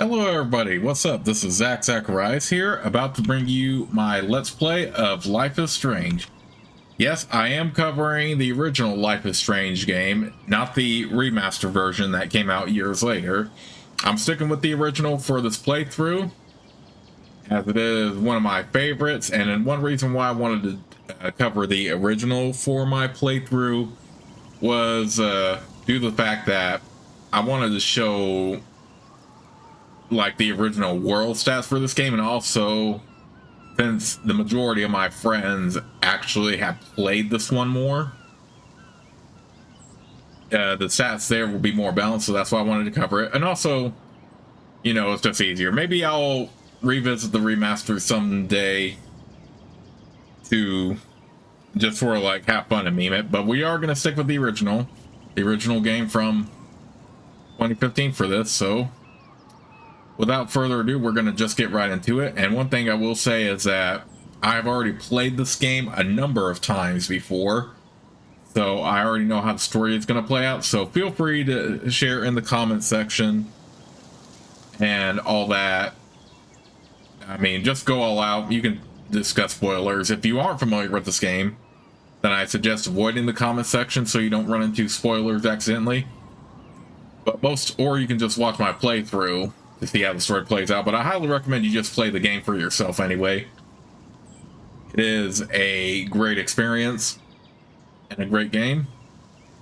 Hello everybody, what's up? This is Zacharias here, about to bring you my Let's Play of Life is Strange. Yes, I am covering the original Life is Strange game, not the remaster version that came out years later. I'm sticking with the original for this playthrough, as it is one of my favorites, and then one reason why I wanted to cover the original for my playthrough was due to the fact that I wanted to show like the original world stats for this game, and also since the majority of my friends actually have played this one more, the stats there will be more balanced, so that's why I wanted to cover it. And also, you know, it's just easier. Maybe I'll revisit the remaster someday to just sort of like have fun and meme it, but we are going to stick with the original game from 2015 for this. So without further ado, we're going to just get right into it. And one thing I will say is that I've already played this game a number of times before, so I already know how the story is going to play out. So feel free to share in the comment section and all that. I mean, just go all out. You can discuss spoilers. If you aren't familiar with this game, then I suggest avoiding the comment section so you don't run into spoilers accidentally. But or you can just watch my playthrough to see how the story plays out, but I highly recommend you just play the game for yourself anyway. It is a great experience and a great game.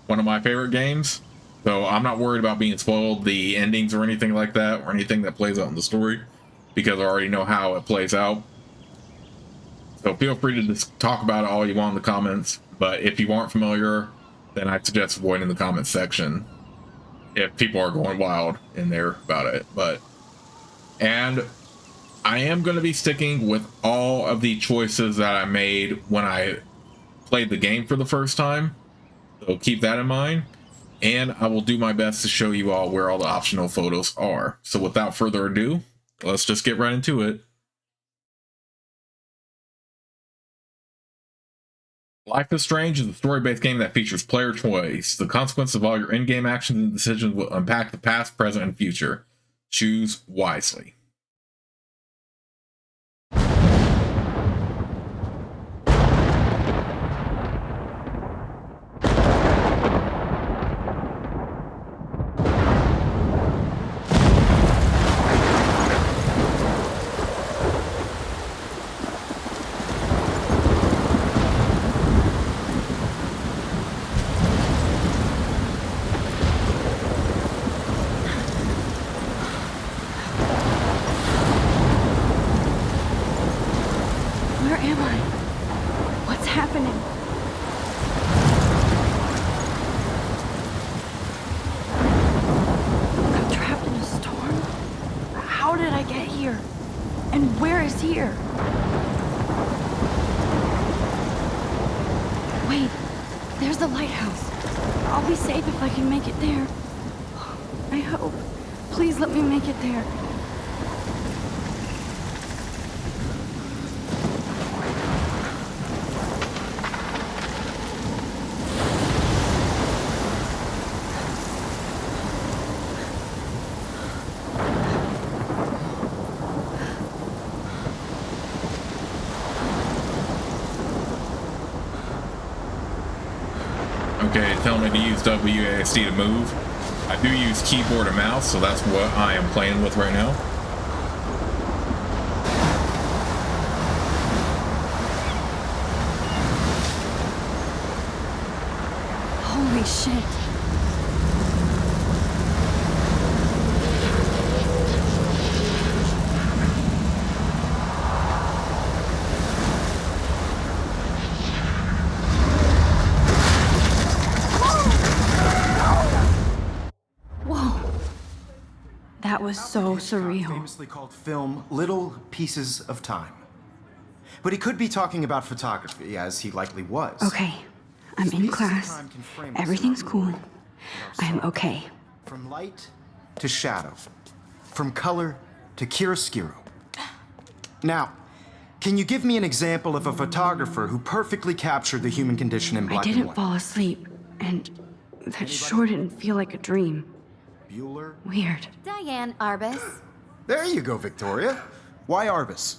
One of my favorite games. So I'm not worried about being spoiled the endings or anything like that, or anything that plays out in the story, because I already know how it plays out. So feel free to just talk about it all you want in the comments, but if you aren't familiar, then I suggest avoiding the comment section if people are going wild in there about it. And I am going to be sticking with all of the choices that I made when I played the game for the first time, so keep that in mind, and I will do my best to show you all where all the optional photos are. So without further ado, let's just get right into it. Life is Strange is a story-based game that features player choice. The consequence of all your in-game actions and decisions will impact the past, present, and future. Choose wisely. Wait, there's the lighthouse. I'll be safe if I can make it there. I hope. Please let me make it there. Okay, tell me to use WASD to move. I do use keyboard and mouse, so that's what I am playing with right now. Holy shit. That was so surreal. Famously called film Little Pieces of Time. But he could be talking about photography, as he likely was. Okay, I'm in class. Everything's cool. I'm okay. From light to shadow. From color to chiaroscuro. Now, can you give me an example of a photographer who perfectly captured the human condition in black and white? I didn't fall asleep, and that sure didn't feel like a dream. Bueller? Weird. Diane Arbus. There you go, Victoria. Why Arbus?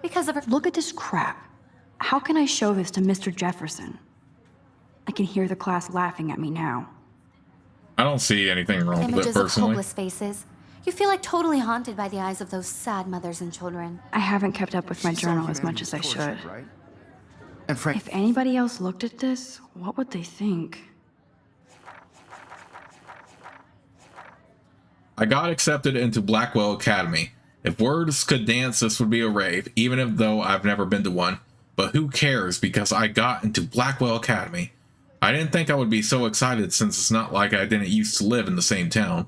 Because of her. Look at this crap. How can I show this to Mr. Jefferson? I can hear the class laughing at me now. I don't see anything wrong with it Images of personally. hopeless faces. You feel like totally haunted by the eyes of those sad mothers and children. I haven't kept up with my She saw journal as humanity much as I tortured, should. right? And Frank, If anybody else looked at this, what would they think? I got accepted into Blackwell Academy. If words could dance, this would be a rave, even if though I've never been to one. But who cares, because I got into Blackwell Academy. I didn't think I would be so excited since it's not like I didn't used to live in the same town.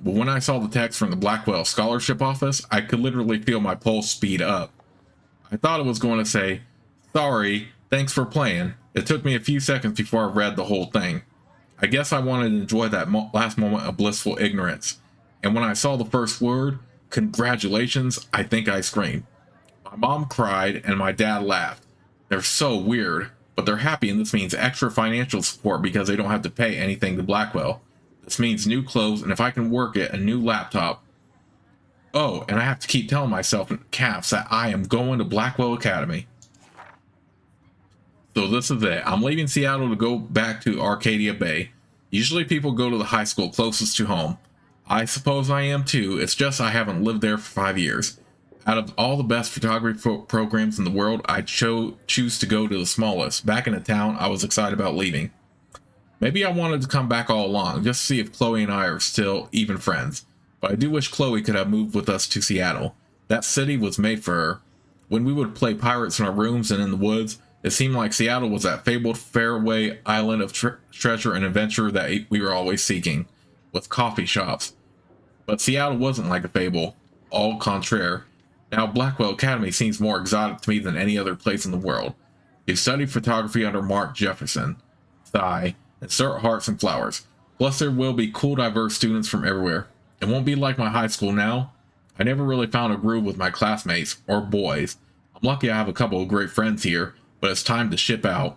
But when I saw the text from the Blackwell Scholarship Office, I could literally feel my pulse speed up. I thought it was going to say, "Sorry, thanks for playing." It took me a few seconds before I read the whole thing. I guess I wanted to enjoy that last moment of blissful ignorance. And when I saw the first word, "Congratulations," I think I screamed. My mom cried and my dad laughed. They're so weird, but they're happy, and this means extra financial support because they don't have to pay anything to Blackwell. This means new clothes, and if I can work it, a new laptop. Oh, and I have to keep telling myself in caps that I am going to Blackwell Academy. So this is it. I'm leaving Seattle to go back to Arcadia Bay. Usually people go to the high school closest to home. I suppose I am too, it's just I haven't lived there for 5 years. Out of all the best photography programs in the world, I choose to go to the smallest. Back in the town, I was excited about leaving. Maybe I wanted to come back all along, just to see if Chloe and I are still even friends. But I do wish Chloe could have moved with us to Seattle. That city was made for her. When we would play pirates in our rooms and in the woods, it seemed like Seattle was that fabled faraway island of treasure and adventure that we were always seeking, with coffee shops. But Seattle wasn't like a fable, au contraire. Now Blackwell Academy seems more exotic to me than any other place in the world. You study photography under Mark Jefferson. Sigh. Insert hearts and flowers. Plus there will be cool diverse students from everywhere. It won't be like my high school now. I never really found a groove with my classmates, or boys. I'm lucky I have a couple of great friends here, but it's time to ship out.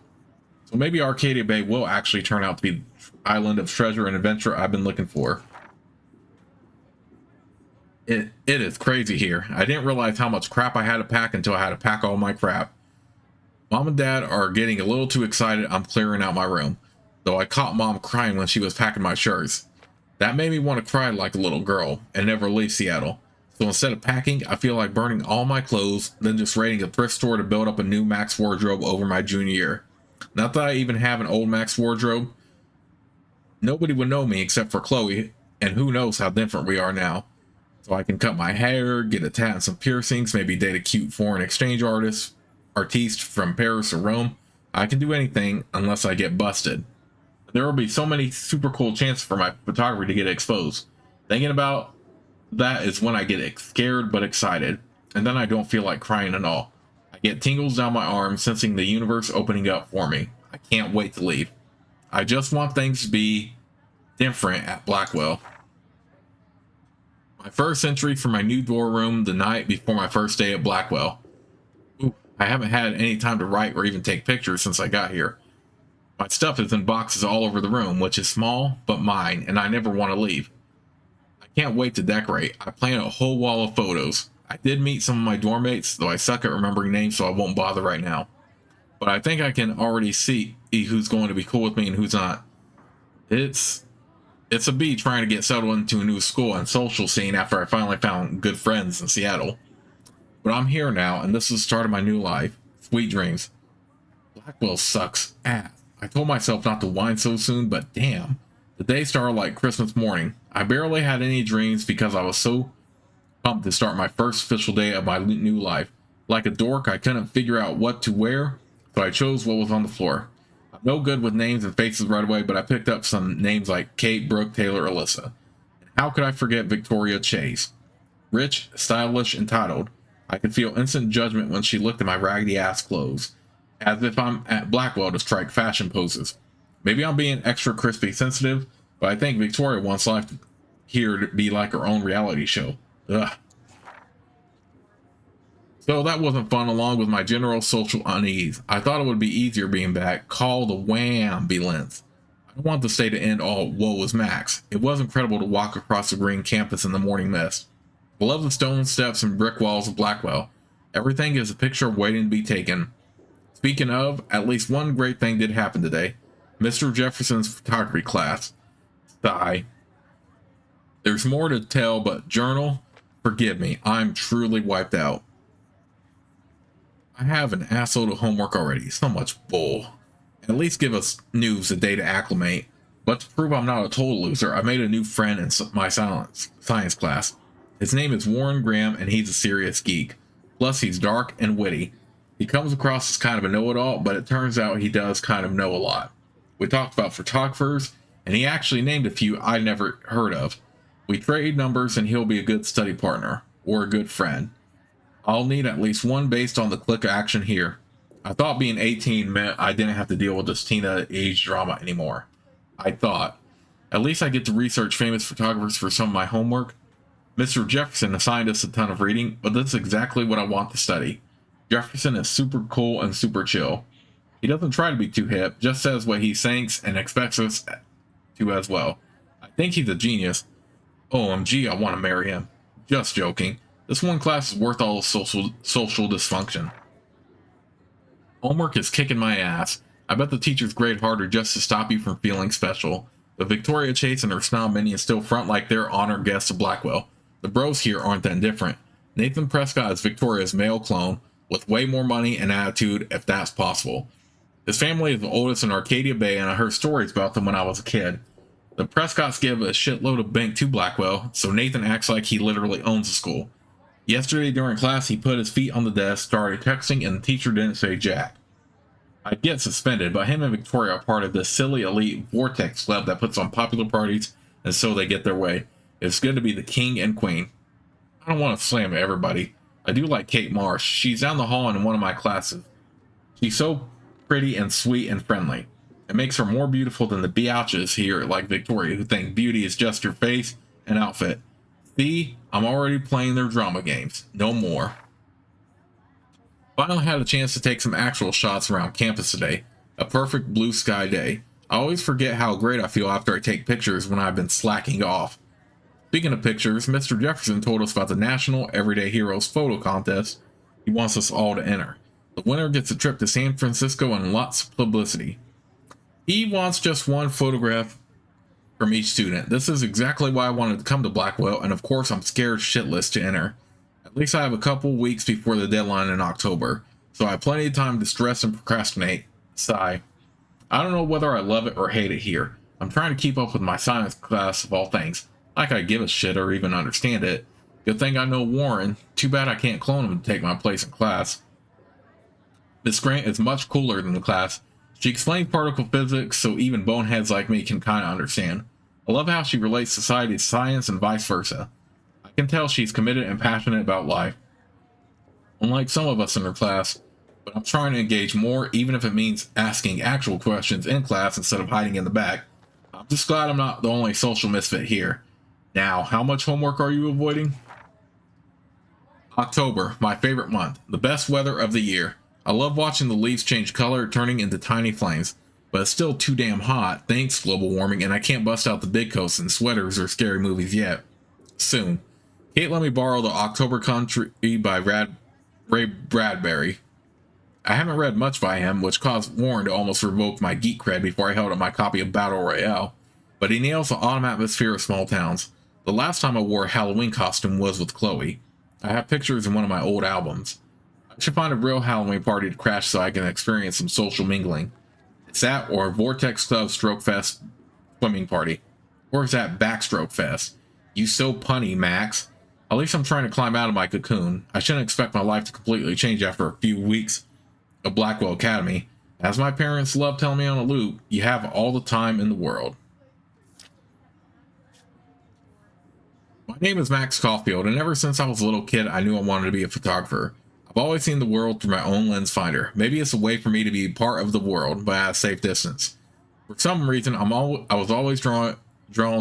So maybe Arcadia Bay will actually turn out to be the island of treasure and adventure I've been looking for. It is crazy here. I didn't realize how much crap I had to pack until I had to pack all my crap. Mom and Dad are getting a little too excited I'm clearing out my room, though I caught Mom crying when she was packing my shirts. That made me want to cry like a little girl and never leave Seattle. So instead of packing, I feel like burning all my clothes, then just raiding a thrift store to build up a new Max wardrobe over my junior year. Not that I even have an old Max wardrobe. Nobody would know me except for Chloe, and who knows how different we are now. So I can cut my hair, get a tat and some piercings, maybe date a cute foreign exchange artiste from Paris or Rome. I can do anything unless I get busted. There will be so many super cool chances for my photography to get exposed. Thinking about that is when I get scared but excited, and then I don't feel like crying at all. I get tingles down my arm, sensing the universe opening up for me. I can't wait to leave. I just want things to be different at Blackwell. My first entry for my new dorm room the night before my first day at Blackwell. Ooh, I haven't had any time to write or even take pictures since I got here. My stuff is in boxes all over the room, which is small, but mine, and I never want to leave. I can't wait to decorate. I plan a whole wall of photos. I did meet some of my dorm mates, though I suck at remembering names, so I won't bother right now. But I think I can already see who's going to be cool with me and who's not. It's a bee trying to get settled into a new school and social scene after I finally found good friends in Seattle. But I'm here now, and this is the start of my new life. Sweet dreams. Blackwell sucks ass. I told myself not to whine so soon, but damn. The day started like Christmas morning. I barely had any dreams because I was so pumped to start my first official day of my new life. Like a dork, I couldn't figure out what to wear, so I chose what was on the floor. I'm no good with names and faces right away, but I picked up some names like Kate, Brooke, Taylor, Alyssa. And how could I forget Victoria Chase? Rich, stylish, entitled. I could feel instant judgment when she looked at my raggedy ass clothes, as if I'm at Blackwell to strike fashion poses. Maybe I'm being extra crispy sensitive, but I think Victoria wants life here to be like her own reality show. Ugh. So that wasn't fun, along with my general social unease. I thought it would be easier being back. Call the wham-ambulance. I don't want this day to end all woe is Max. It was incredible to walk across the green campus in the morning mist. I love the stone steps and brick walls of Blackwell. Everything is a picture waiting to be taken. Speaking of, at least one great thing did happen today. Mr. Jefferson's photography class. Sigh. There's more to tell, but journal, forgive me, I'm truly wiped out. I have an assload of homework already, so much bull. At least give us news a day to acclimate. But to prove I'm not a total loser, I made a new friend in my science class. His name is Warren Graham, and he's a serious geek. Plus, he's dark and witty. He comes across as kind of a know-it-all, but it turns out he does kind of know a lot. We talked about photographers, and he actually named a few I'd never heard of. We trade numbers, and he'll be a good study partner, or a good friend. I'll need at least one based on the click action here. I thought being 18 meant I didn't have to deal with this teenage drama anymore. I thought. At least I get to research famous photographers for some of my homework. Mr. Jefferson assigned us a ton of reading, but that's exactly what I want to study. Jefferson is super cool and super chill. He doesn't try to be too hip, just says what he thinks and expects us to as well. I think he's a genius. OMG, I want to marry him. Just joking. This one class is worth all the social dysfunction. Homework is kicking my ass. I bet the teachers grade harder just to stop you from feeling special. But Victoria Chase and her snob minions still front like they're honored guests of Blackwell. The bros here aren't that different. Nathan Prescott is Victoria's male clone, with way more money and attitude if that's possible. His family is the oldest in Arcadia Bay, and I heard stories about them when I was a kid. The Prescotts give a shitload of bank to Blackwell, so Nathan acts like he literally owns the school. Yesterday during class, he put his feet on the desk, started texting, and the teacher didn't say jack. I'd get suspended, but him and Victoria are part of this silly elite Vortex club that puts on popular parties, and so they get their way. It's good to be the king and queen. I don't want to slam everybody. I do like Kate Marsh. She's down the hall in one of my classes. She's so pretty and sweet and friendly. It makes her more beautiful than the biatches here like Victoria, who think beauty is just your face and outfit. See, I'm already playing their drama games. No more. Finally had a chance to take some actual shots around campus today. A perfect blue sky day. I always forget how great I feel after I take pictures when I've been slacking off. Speaking of pictures, Mr. Jefferson told us about the National Everyday Heroes photo contest he wants us all to enter. The winner gets a trip to San Francisco and lots of publicity. He wants just one photograph from each student. This is exactly why I wanted to come to Blackwell, and of course I'm scared shitless to enter. At least I have a couple weeks before the deadline in October, so I have plenty of time to stress and procrastinate. Sigh. I don't know whether I love it or hate it here. I'm trying to keep up with my science class of all things. Like I give a shit or even understand it. Good thing I know Warren. Too bad I can't clone him to take my place in class. Miss Grant is much cooler than the class. She explains particle physics so even boneheads like me can kinda understand. I love how she relates society to science and vice versa. I can tell she's committed and passionate about life. Unlike some of us in her class, but I'm trying to engage more, even if it means asking actual questions in class instead of hiding in the back. I'm just glad I'm not the only social misfit here. Now, how much homework are you avoiding? October, my favorite month, the best weather of the year. I love watching the leaves change color, turning into tiny flames, but it's still too damn hot, thanks global warming, and I can't bust out the big coats and sweaters or scary movies yet. Soon. Kate let me borrow The October Country by Ray Bradbury. I haven't read much by him, which caused Warren to almost revoke my geek cred before I held up my copy of Battle Royale, but he nails the autumn atmosphere of small towns. The last time I wore a Halloween costume was with Chloe. I have pictures in one of my old albums. I should find a real Halloween party to crash so I can experience some social mingling. It's that or Vortex Club Stroke Fest swimming party. Or is that Backstroke Fest? You so punny, Max. At least I'm trying to climb out of my cocoon. I shouldn't expect my life to completely change after a few weeks of Blackwell Academy. As my parents love telling me on a loop, you have all the time in the world. My name is Max Caulfield, and ever since I was a little kid, I knew I wanted to be a photographer. I've always seen the world through my own lens finder. Maybe it's a way for me to be part of the world, but at a safe distance. For some reason, I was always drawn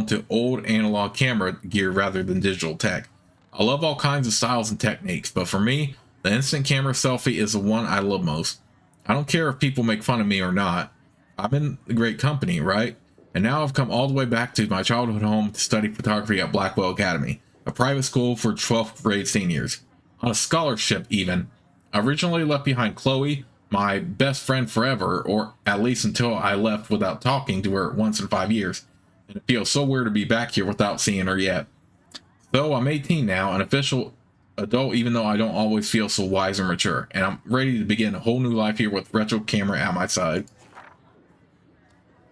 to old analog camera gear rather than digital tech. I love all kinds of styles and techniques, but for me, the instant camera selfie is the one I love most. I don't care if people make fun of me or not. I'm in great company, right? And now I've come all the way back to my childhood home to study photography at Blackwell Academy. a private school for 12th grade seniors. On a scholarship, even. I originally left behind Chloe, my best friend forever, or at least until I left without talking to her once in 5 years. And it feels so weird to be back here without seeing her yet. So I'm 18 now, an official adult, even though I don't always feel so wise or mature, and I'm ready to begin a whole new life here with retro camera at my side.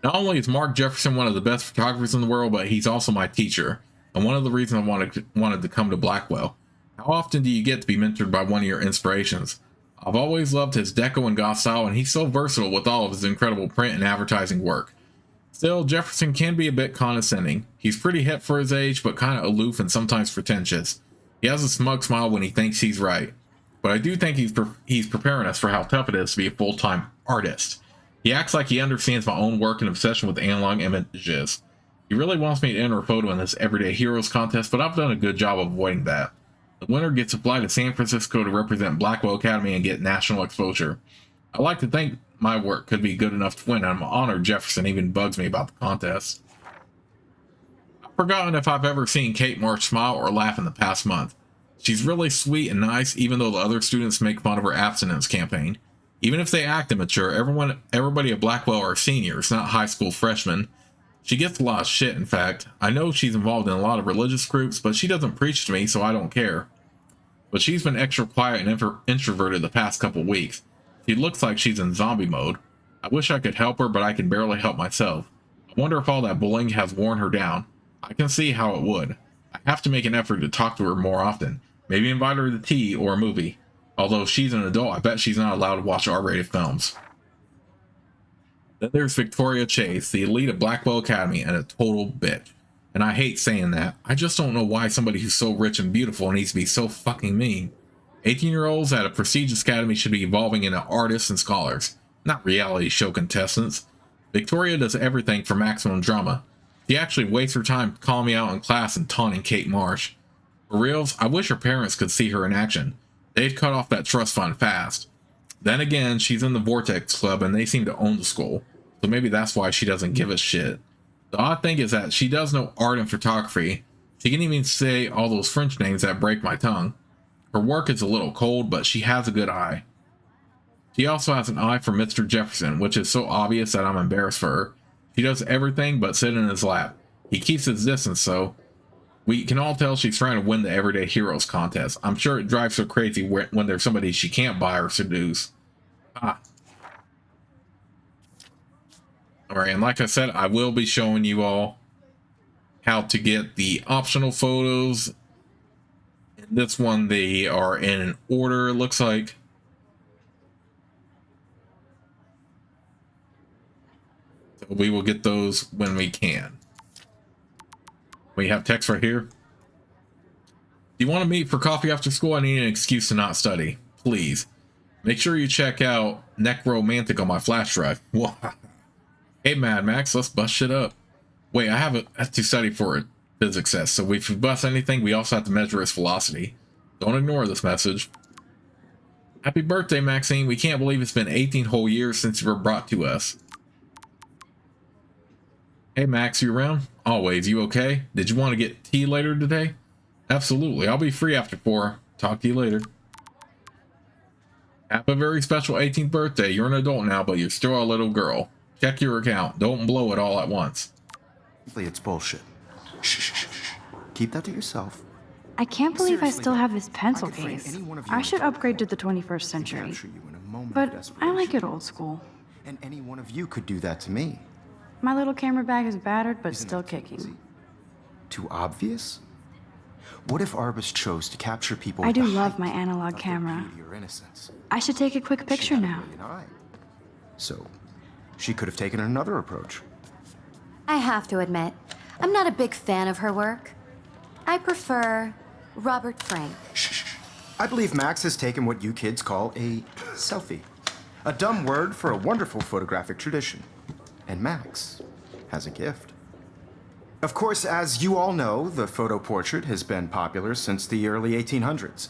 Not only is Mark Jefferson one of the best photographers in the world, but he's also my teacher, and one of the reasons I wanted to come to Blackwell. How often do you get to be mentored by one of your inspirations? I've always loved his deco and goth style, and he's so versatile with all of his incredible print and advertising work. Still, Jefferson can be a bit condescending. He's pretty hip for his age, but kind of aloof and sometimes pretentious. He has a smug smile when he thinks he's right. But I do think he's preparing us for how tough it is to be a full-time artist. He acts like he understands my own work and obsession with analog images. He really wants me to enter a photo in this Everyday Heroes contest, but I've done a good job of avoiding that. The winner gets to fly to San Francisco to represent Blackwell Academy and get national exposure. I like to think my work could be good enough to win, and I'm honored Jefferson even bugs me about the contest. I've forgotten if I've ever seen Kate Marsh smile or laugh in the past month. She's really sweet and nice, even though the other students make fun of her abstinence campaign. Even if they act immature, everybody at Blackwell are seniors, not high school freshmen. She gets a lot of shit, in fact. I know she's involved in a lot of religious groups, but she doesn't preach to me, so I don't care. But she's been extra quiet and introverted the past couple weeks. She looks like she's in zombie mode. I wish I could help her, but I can barely help myself. I wonder if all that bullying has worn her down. I can see how it would. I have to make an effort to talk to her more often. Maybe invite her to tea or a movie. Although if she's an adult, I bet she's not allowed to watch R-rated films. Then there's Victoria Chase, the elite of Blackwell Academy, and a total bitch. And I hate saying that. I just don't know why somebody who's so rich and beautiful needs to be so fucking mean. 18-year-olds at a prestigious academy should be evolving into artists and scholars, not reality show contestants. Victoria does everything for maximum drama. She actually wastes her time calling me out in class and taunting Kate Marsh. For reals, I wish her parents could see her in action. They'd cut off that trust fund fast. Then again, she's in the Vortex Club and they seem to own the school, so maybe that's why she doesn't give a shit. The odd thing is that she does know art and photography. She can even say all those French names that break my tongue. Her work is a little cold, but she has a good eye. She also has an eye for Mr. Jefferson, which is so obvious that I'm embarrassed for her. She does everything but sit in his lap. He keeps his distance, so we can all tell she's trying to win the Everyday Heroes contest. I'm sure it drives her crazy when there's somebody she can't buy or seduce. Alright, and like I said, I will be showing you all how to get the optional photos. In this one, they are in an order, it looks like. So we will get those when we can. We have text right here. Do you want to meet for coffee after school? I need an excuse to not study. Please. Make sure you check out Necromantic on my flash drive. Hey, Mad Max, let's bust shit up. Wait, I have to study for a physics test, so if we bust anything, we also have to measure its velocity. Don't ignore this message. Happy birthday, Maxine. We can't believe it's been 18 whole years since you were brought to us. Hey, Max, you around? Always. You okay? Did you want to get tea later today? Absolutely. I'll be free after 4. Talk to you later. Have a very special 18th birthday. You're an adult now, but you're still a little girl. Check your account. Don't blow it all at once. It's bullshit. Shh. Keep that to yourself. I can't believe I Seriously, still have this I pencil could frame case. any one of you I in should photos. upgrade to the 21st century. Capture you in a moment of But I desperation. like it old school. And any one of you could do that to me. My little camera bag is battered, but Isn't still that too easy? kicking. Too obvious? What if Arbus chose to capture people I at do the love height my analog of their camera. beauty or innocence? I should take a quick She picture had a now. brilliant eye. So, she could have taken another approach. I have to admit, I'm not a big fan of her work. I prefer Robert Frank. Shh. I believe Max has taken what you kids call a selfie. A dumb word for a wonderful photographic tradition. And Max has a gift. Of course, as you all know, the photo portrait has been popular since the early 1800s.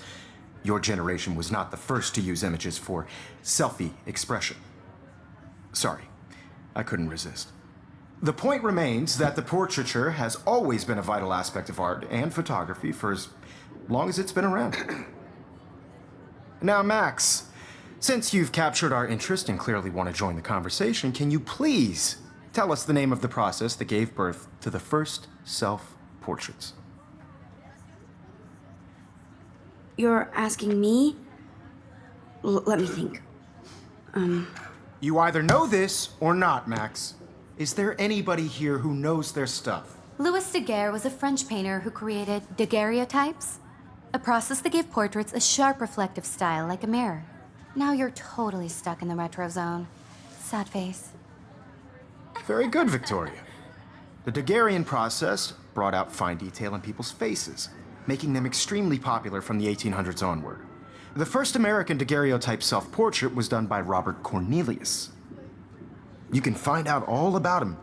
Your generation was not the first to use images for selfie expression. Sorry, I couldn't resist. The point remains that the portraiture has always been a vital aspect of art and photography for as long as it's been around. Now, Max, since you've captured our interest and clearly want to join the conversation, can you please tell us the name of the process that gave birth to the first self-portraits? You're asking me? Let me think. You either know this or not, Max. Is there anybody here who knows their stuff? Louis Daguerre was a French painter who created daguerreotypes, a process that gave portraits a sharp reflective style like a mirror. Now you're totally stuck in the retro zone. Sad face. Very good, Victoria. The Daguerrean process brought out fine detail in people's faces, making them extremely popular from the 1800s onward. The first American daguerreotype self-portrait was done by Robert Cornelius. You can find out all about him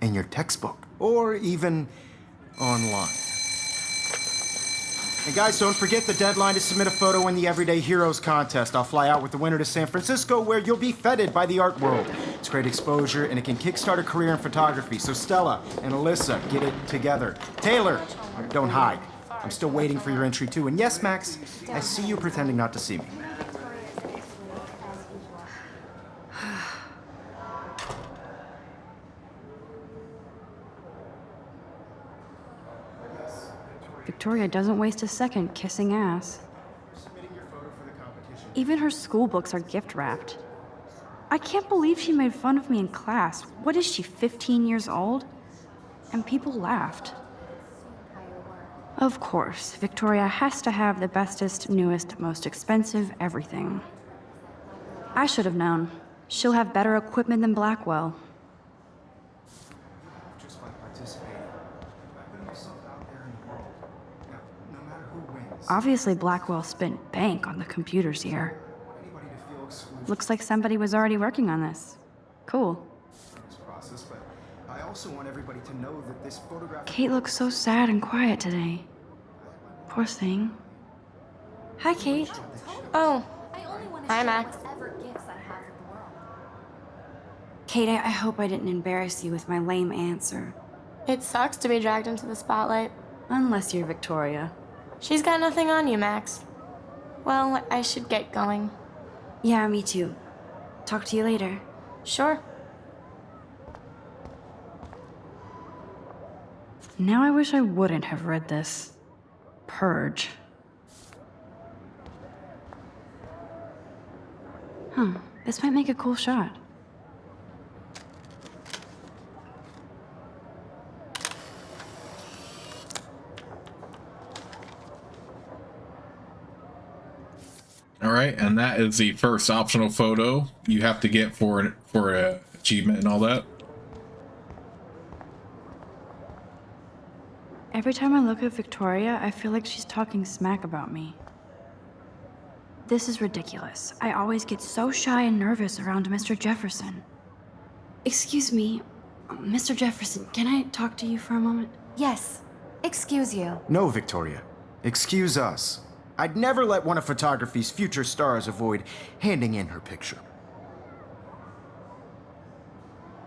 in your textbook, or even online. And guys, don't forget the deadline to submit a photo in the Everyday Heroes contest. I'll fly out with the winner to San Francisco, where you'll be feted by the art world. It's great exposure, and it can kickstart a career in photography. So Stella and Alyssa, get it together. Taylor, don't hide. I'm still waiting for your entry too. And yes, Max, I see you pretending not to see me. Victoria doesn't waste a second kissing ass. Even her school books are gift wrapped. I can't believe she made fun of me in class. What is she, 15 years old? And people laughed. Of course, Victoria has to have the bestest, newest, most expensive everything. I should have known. She'll have better equipment than Blackwell. Just by participating, by putting yourself out there in the world. Now, no matter who wins, Obviously, Blackwell spent bank on the computers here. anybody to feel excluded Looks like somebody was already working on this. Cool. from this process, but I also want everybody to know that this photograph. Kate looks so sad and quiet today. Poor thing. Hi, Kate. Oh, hi, Max. Kate, I hope I didn't embarrass you with my lame answer. It sucks to be dragged into the spotlight. Unless you're Victoria. She's got nothing on you, Max. Well, I should get going. Yeah, me too. Talk to you later. Sure. Now I wish I wouldn't have read this. Purge. Huh, this might make a cool shot. All right, and that is the first optional photo you have to get for achievement and all that. Every time I look at Victoria, I feel like she's talking smack about me. This is ridiculous. I always get so shy and nervous around Mr. Jefferson. Excuse me, Mr. Jefferson, can I talk to you for a moment? Yes. Excuse you. No, Victoria. Excuse us. I'd never let one of photography's future stars avoid handing in her picture.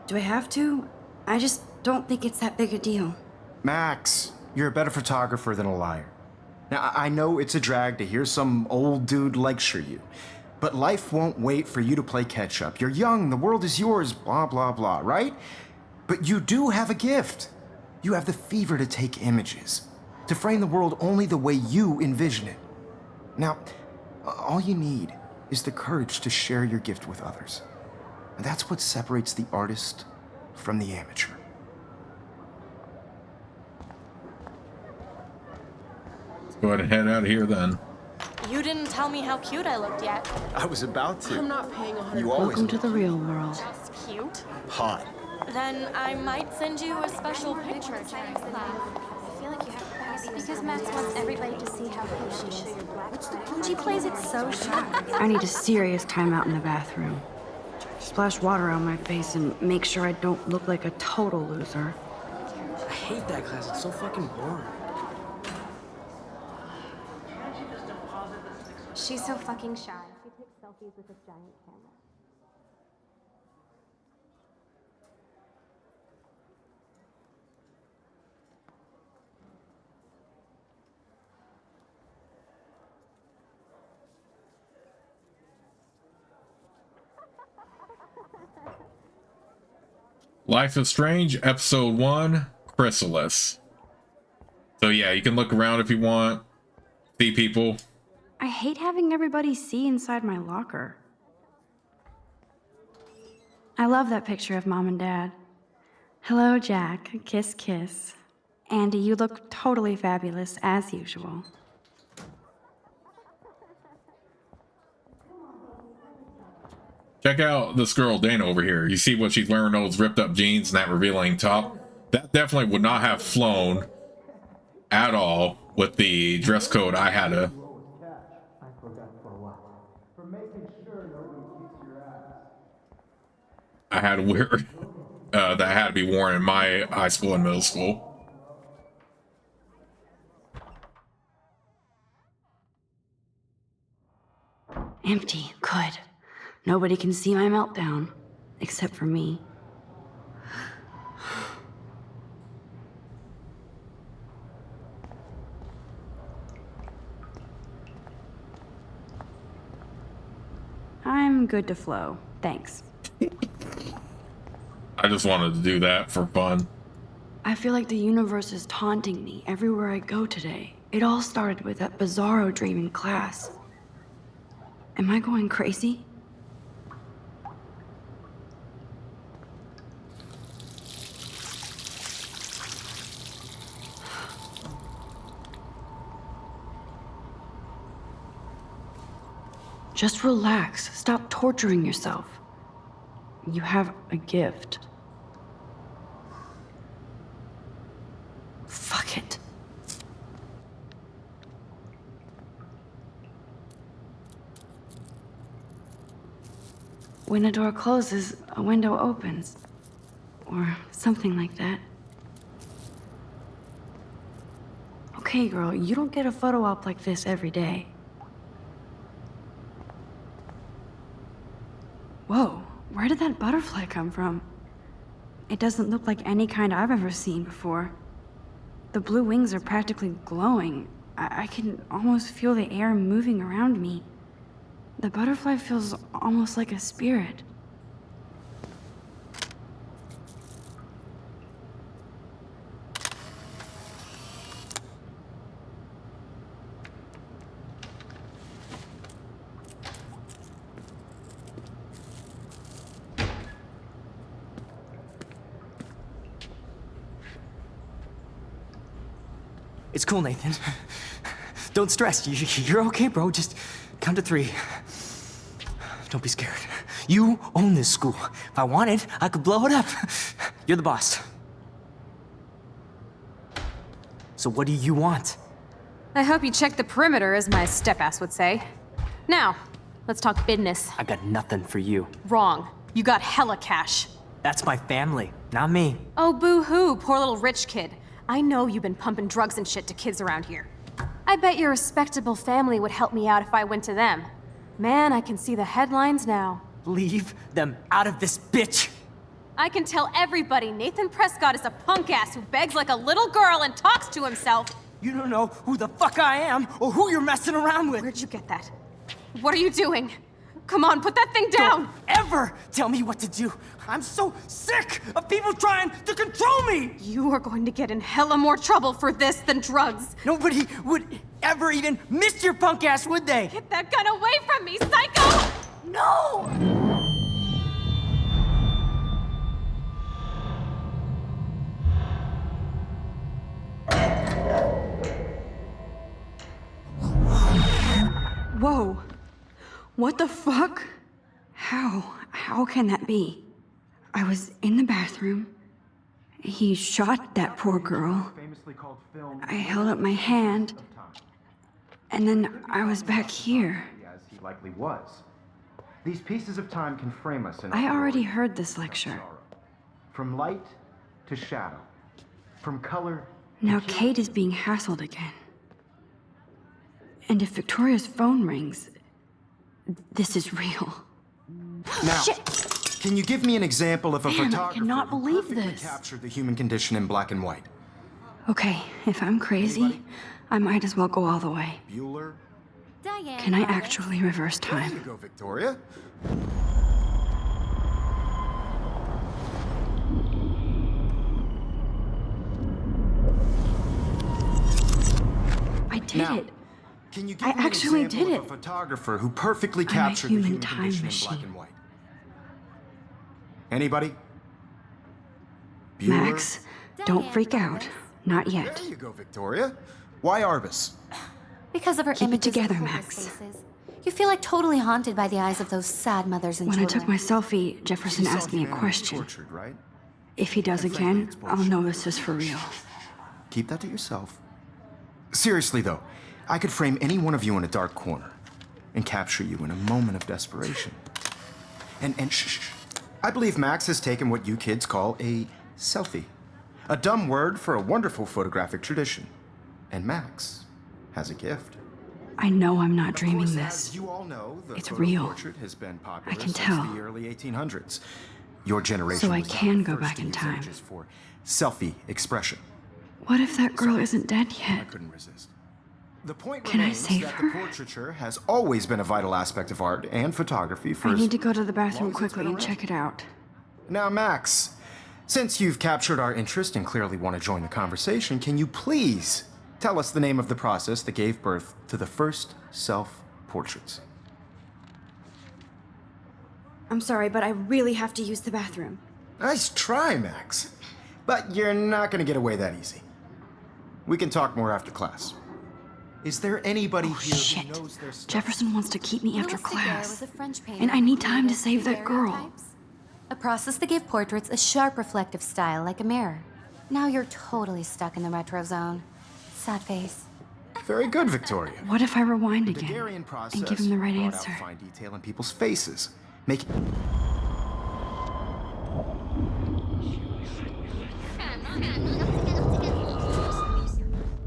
Do I have to? I just don't think it's that big a deal. Max, you're a better photographer than a liar. Now, I know it's a drag to hear some old dude lecture you, but life won't wait for you to play catch up. You're young, the world is yours, blah, blah, blah, right? But you do have a gift. You have the fever to take images, to frame the world only the way you envision it. Now, all you need is the courage to share your gift with others. And that's what separates the artist from the amateur. Go ahead and head out of here then. You didn't tell me how cute I looked yet. I was about to. I'm not paying 100. You always Welcome to the real world. Just cute? hot. Then I might send you a special picture. Because Max wants everybody to see how cool she is. She plays it so shy. I need a serious timeout in the bathroom. Splash water on my face and make sure I don't look like a total loser. I hate that class. It's so fucking boring. She's so fucking shy. She takes selfies with a giant camera. Life is Strange, Episode 1, Chrysalis. So yeah, you can look around if you want, see people. I hate having everybody see inside my locker. I love that picture of Mom and Dad. Hello, Jack. Kiss, kiss. Andy, you look totally fabulous, as usual. Check out this girl, Dana, over here. You see what she's wearing, those ripped up jeans and that revealing top? That definitely would not have flown at all with the dress code I had to. I had to wear, that had to be worn in my high school and middle school. Empty. Good. Nobody can see my meltdown. Except for me. I'm good to flow. Thanks. I just wanted to do that for fun. I feel like the universe is taunting me everywhere I go today. It all started with that bizarro dream in class. Am I going crazy? Just relax. Stop torturing yourself. You have a gift. Fuck it. When a door closes, a window opens. Or something like that. Okay, girl, you don't get a photo op like this every day. Whoa, where did that butterfly come from? It doesn't look like any kind I've ever seen before. The blue wings are practically glowing. I can almost feel the air moving around me. The butterfly feels almost like a spirit. It's cool, Nathan. Don't stress. You're okay, bro. Just count to 3. Don't be scared. You own this school. If I wanted, I could blow it up. You're the boss. So what do you want? I hope you checked the perimeter, as my step-ass would say. Now, let's talk business. I got nothing for you. Wrong. You got hella cash. That's my family, not me. Oh, boo-hoo, poor little rich kid. I know you've been pumping drugs and shit to kids around here. I bet your respectable family would help me out if I went to them. Man, I can see the headlines now. Leave them out of this bitch! I can tell everybody Nathan Prescott is a punk ass who begs like a little girl and talks to himself. You don't know who the fuck I am or who you're messing around with. Where'd you get that? What are you doing? Come on, put that thing down! Don't ever tell me what to do. I'm so sick of people trying to control me! You are going to get in hella more trouble for this than drugs. Nobody would ever even miss your punk ass, would they? Get that gun away from me, psycho! No! Whoa. What the fuck? How can that be? I was in the bathroom. He shot that poor girl. I held up my hand. And then I was back here. As he likely was. These pieces of time can frame us in I already heard this lecture. From light to shadow. From color Now Kate is being hassled again. And if Victoria's phone rings, this is real. Now, Shit! can you give me an example of a Man, I photographer cannot who believe perfectly this. captured the human condition in black and white? Okay, if I'm crazy, I might as well go all the way. Bueller? Diane. Can I Roberts. actually reverse There you time? go, Victoria. did Now, it. Can you give I me an actually example did of a it. photographer who perfectly I'm a captured the human human time condition in black machine. and white? Anybody? Bueller? Max, don't freak out. Not yet. There you go, Victoria. Why Arbus? Because of her Keep it images together, of homeless Max. faces. You feel like totally haunted by the eyes of those sad mothers and When I children. took my selfie, Jefferson You saw asked me a humanity question. tortured, right? If he does And frankly, again, it's I'll bullshit. know this is for real. Keep that to yourself. Seriously, though, I could frame any one of you in a dark corner and capture you in a moment of desperation. And shh. I believe Max has taken what you kids call a selfie. A dumb word for a wonderful photographic tradition. And Max has a gift. I know I'm not Of dreaming course, this. as you all know, the It's photo real. portrait has been popular I can since tell. the early 1800s. Your generation So I was not can the go first back to in use time. images for selfie expression. What if that girl isn't dead I yet? couldn't resist. The point Can I remains save that her? the portraiture has always been a vital aspect of art and photography for I as need to go to the long bathroom as it's quickly been and around. check it out. Now, Max, since you've captured our interest and clearly want to join the conversation, can you please tell us the name of the process that gave birth to the first self-portraits? I'm sorry, but I really have to use the bathroom. Nice try, Max. But you're not going to get away that easy. We can talk more after class. Is there anybody Oh, here shit. who knows their stuff? Jefferson wants to keep me after Louis Daguerre class. was a French painter And I who need time to created save that girl. daguerreotypes, a process that gave portraits a sharp reflective style like a mirror. Now you're totally stuck in the retro zone. Sad face. Very good, Victoria. What if I rewind The again Daguerrean process and give him the right brought answer? out fine detail in people's faces, making.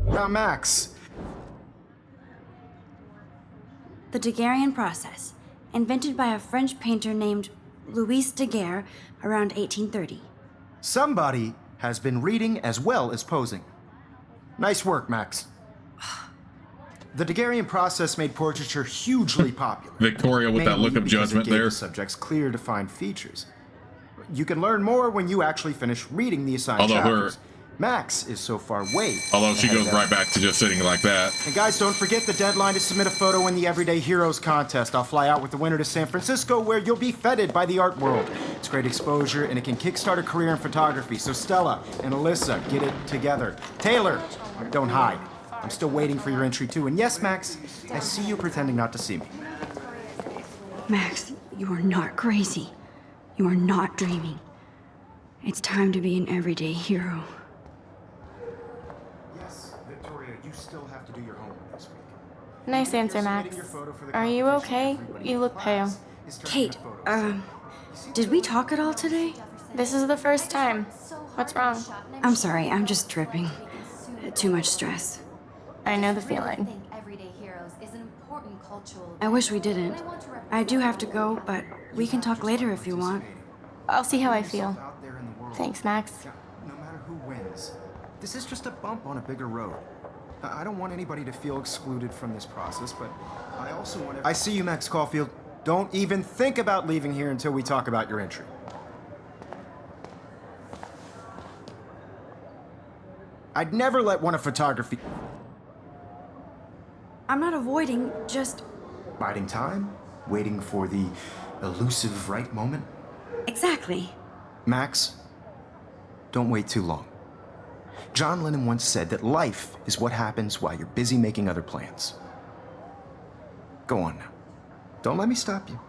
Now, Max, The Daguerrean process, invented by a French painter named Louis Daguerre around 1830. somebody has been reading as well as posing. Nice work, Max. The Daguerrean process made portraiture hugely popular. Victoria with that mainly look of because it judgment gave there. the subjects clear, defined features. You can learn more when you actually finish reading the assigned Although her- chapters. Max is so far way. Although she ahead of goes right everyone. back to just sitting like that. And guys, don't forget the deadline to submit a photo in the Everyday Heroes contest. I'll fly out with the winner to San Francisco, where you'll be feted by the art world. It's great exposure, and it can kickstart a career in photography. So Stella and Alyssa, get it together. Taylor, don't hide. I'm still waiting for your entry too. And yes, Max, I see you pretending not to see me. Max, you are not crazy. You are not dreaming. It's time to be an everyday hero. Yes, Victoria, you still have to do your homework this week. Nice answer, Max. Are you okay? You look pale. Kate, did we talk at all today? This is the first time. What's wrong? I'm sorry, I'm just tripping. Too much stress. I know the feeling. Everyday heroes is an important cultural. I wish we didn't. I do have to go, but we can talk later if you want. I'll see how I feel. Out there in the world. Thanks, Max. No matter who wins, this is just a bump on a bigger road. I don't want anybody to feel excluded from this process, but I also want to. I see you, Max Caulfield. Don't even think about leaving here until we talk about your entry. I'd never let one of photography. I'm not avoiding, just. Biding time, waiting for the elusive right moment. Exactly. Max, don't wait too long. John Lennon once said that life is what happens while you're busy making other plans. Go on now. Don't let me stop you.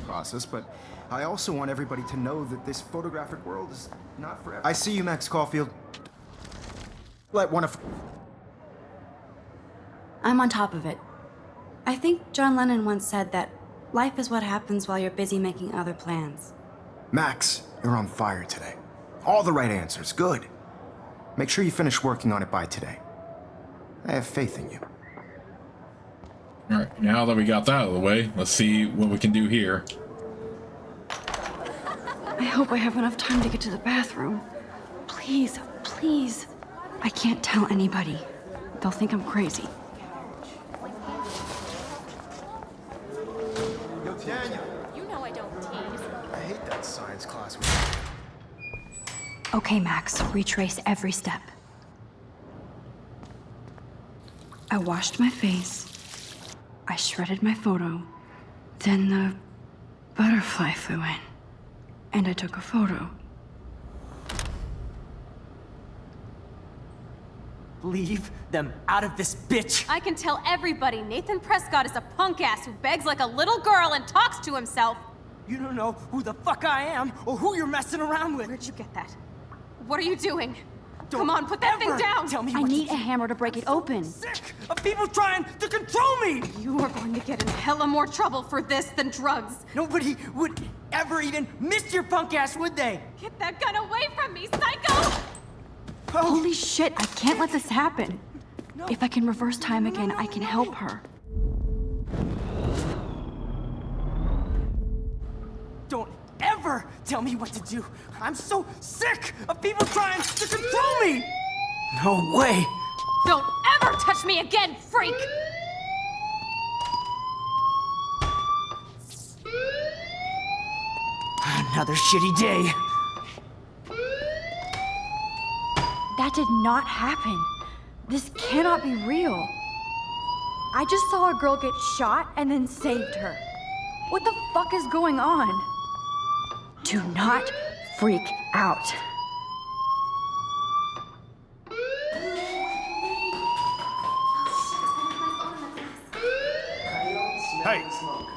Process, but I also want everybody to know that this photographic world is not forever. I see you, Max Caulfield. Let one of. I'm on top of it. I think John Lennon once said that life is what happens while you're busy making other plans. Max, you're on fire today. All the right answers. Good. Make sure you finish working on it by today. I have faith in you. Alright, now that we got that out of the way, let's see what we can do here. I hope I have enough time to get to the bathroom. Please, please. I can't tell anybody. They'll think I'm crazy. Yo, Daniel. You know I don't tease. I hate that sign science class. Okay, Max, retrace every step. I washed my face. I shredded my photo. Then the butterfly flew in. And I took a photo. Leave them out of this bitch! I can tell everybody Nathan Prescott is a punk ass who begs like a little girl and talks to himself. You don't know who the fuck I am or who you're messing around with. Where'd you get that? What are you doing? Don't Come on, put that thing ever down! Tell me I what need to a do. hammer to break it open. Sick of people trying to control me! You are going to get in hella more trouble for this than drugs. Nobody would ever even miss your punk ass, would they? Get that gun away from me, psycho! Holy shit, I can't let this happen. If I can reverse time again, I can help her. Don't ever tell me what to do. I'm so sick of people trying to control me! No way! Don't ever touch me again, freak! Another shitty day. That did not happen. This cannot be real. I just saw a girl get shot and then saved her. What the fuck is going on? Do not freak out. Hey,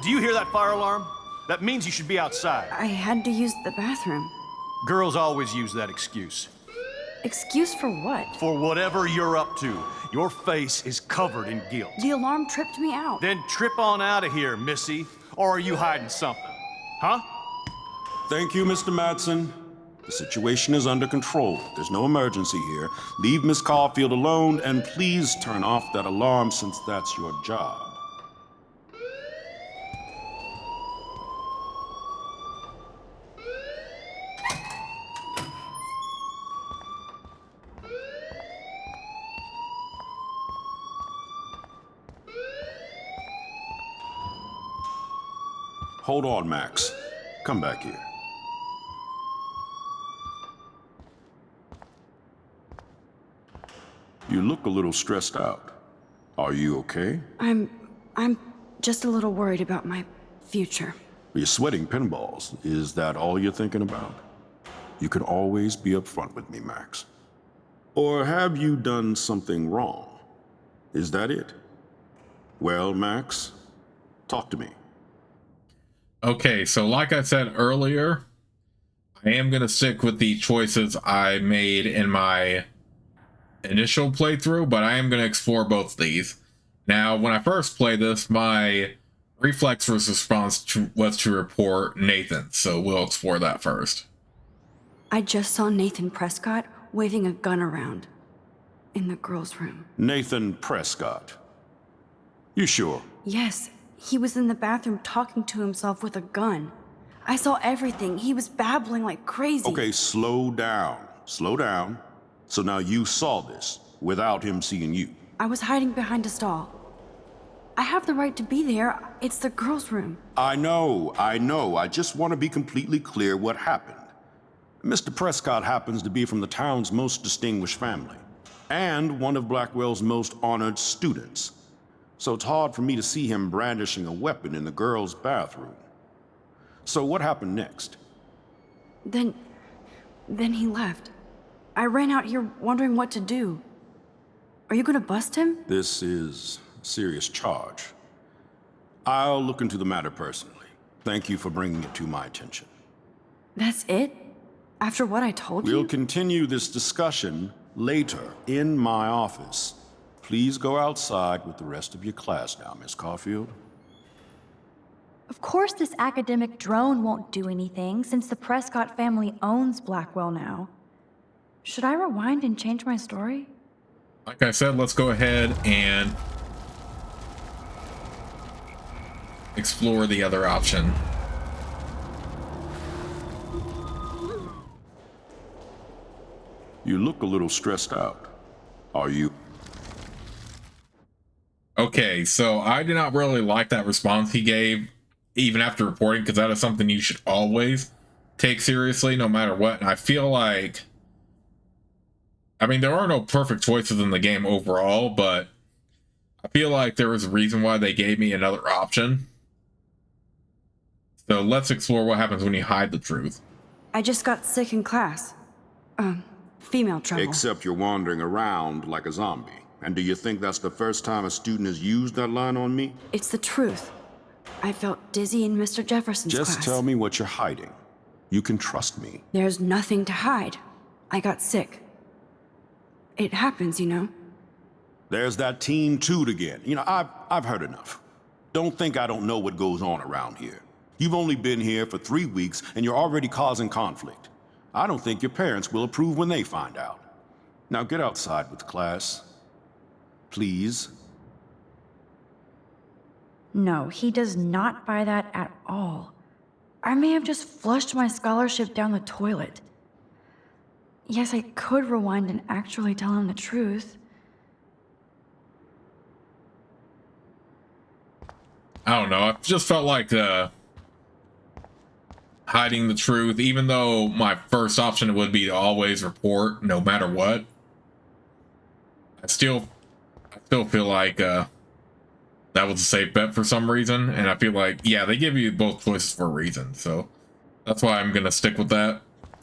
do you hear that fire alarm? That means you should be outside. I had to use the bathroom. Girls always use that excuse. Excuse for what? For whatever you're up to, your face is covered in guilt. The alarm tripped me out. Then trip on out of here, Missy. Or are you hiding something? Huh? Thank you, Mr. Madsen. The situation is under control. There's no emergency here. Leave Miss Caulfield alone, and please turn off that alarm since that's your job. Hold on, Max. Come back here. You look a little stressed out. Are you okay? I'm just a little worried about my future. You're sweating pinballs. Is that all you're thinking about? You can always be upfront with me, Max. Or have you done something wrong? Is that it? Well, Max, talk to me. Okay, so like I said earlier, I am going to stick with the choices I made in my initial playthrough, but I am going to explore both of these. Now, when I first played this, my reflex response was to report Nathan, so we'll explore that first. I just saw Nathan Prescott waving a gun around in the girls' room. Nathan Prescott. You sure? Yes, he was in the bathroom talking to himself with a gun. I saw everything. He was babbling like crazy. Okay, slow down. Slow down. So now you saw this without him seeing you. I was hiding behind a stall. I have the right to be there. It's the girls' room. I know. I just want to be completely clear what happened. Mr. Prescott happens to be from the town's most distinguished family, and one of Blackwell's most honored students. So it's hard for me to see him brandishing a weapon in the girls' bathroom. So what happened next? Then he left. I ran out here wondering what to do. Are you gonna bust him? This is a serious charge. I'll look into the matter personally. Thank you for bringing it to my attention. That's it? After what I told you? We'll continue this discussion later in my office. Please go outside with the rest of your class now, Miss Caulfield. Of course this academic drone won't do anything since the Prescott family owns Blackwell now. Should I rewind and change my story? Like I said, let's go ahead and explore the other option. You look a little stressed out. Are you? Okay, so I did not really like that response he gave, even after reporting, because that is something you should always take seriously no matter what. And I feel like, I mean, there are no perfect choices in the game overall, but I feel like there was a reason why they gave me another option. So let's explore what happens when you hide the truth. I just got sick in class. Female trouble. Except you're wandering around like a zombie. And do you think that's the first time a student has used that line on me? It's the truth. I felt dizzy in Mr. Jefferson's class. Just tell me what you're hiding. You can trust me. There's nothing to hide. I got sick. It happens, you know. There's that Team Toot again. You know, I've heard enough. Don't think I don't know what goes on around here. You've only been here for 3 weeks, and you're already causing conflict. I don't think your parents will approve when they find out. Now get outside with class. Please. No, he does not buy that at all. I may have just flushed my scholarship down the toilet. Yes, I could rewind and actually tell him the truth. I don't know. I just felt like hiding the truth, even though my first option would be to always report no matter what. I still feel like that was a safe bet for some reason, and I feel like, yeah, they give you both choices for a reason, so that's why I'm gonna stick with that.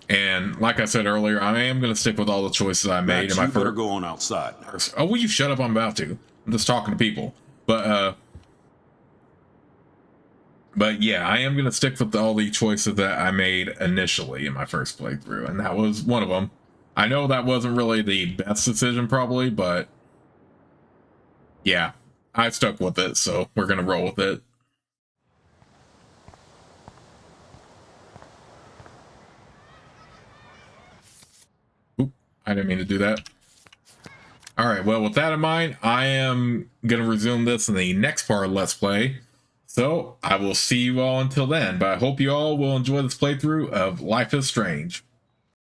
And like I said earlier, I am gonna stick with all the choices I made Max, in my you better first. go on outside now. Oh, will you shut up? I'm about to. I'm just talking to people, but yeah, I am gonna stick with all the choices that I made initially in my first playthrough, and that was one of them. I know that wasn't really the best decision, probably, but yeah, I stuck with it, so we're gonna roll with it. Oop, I didn't mean to do that. Alright, well, with that in mind, I am gonna resume this in the next part of Let's Play. So, I will see you all until then, but I hope you all will enjoy this playthrough of Life is Strange.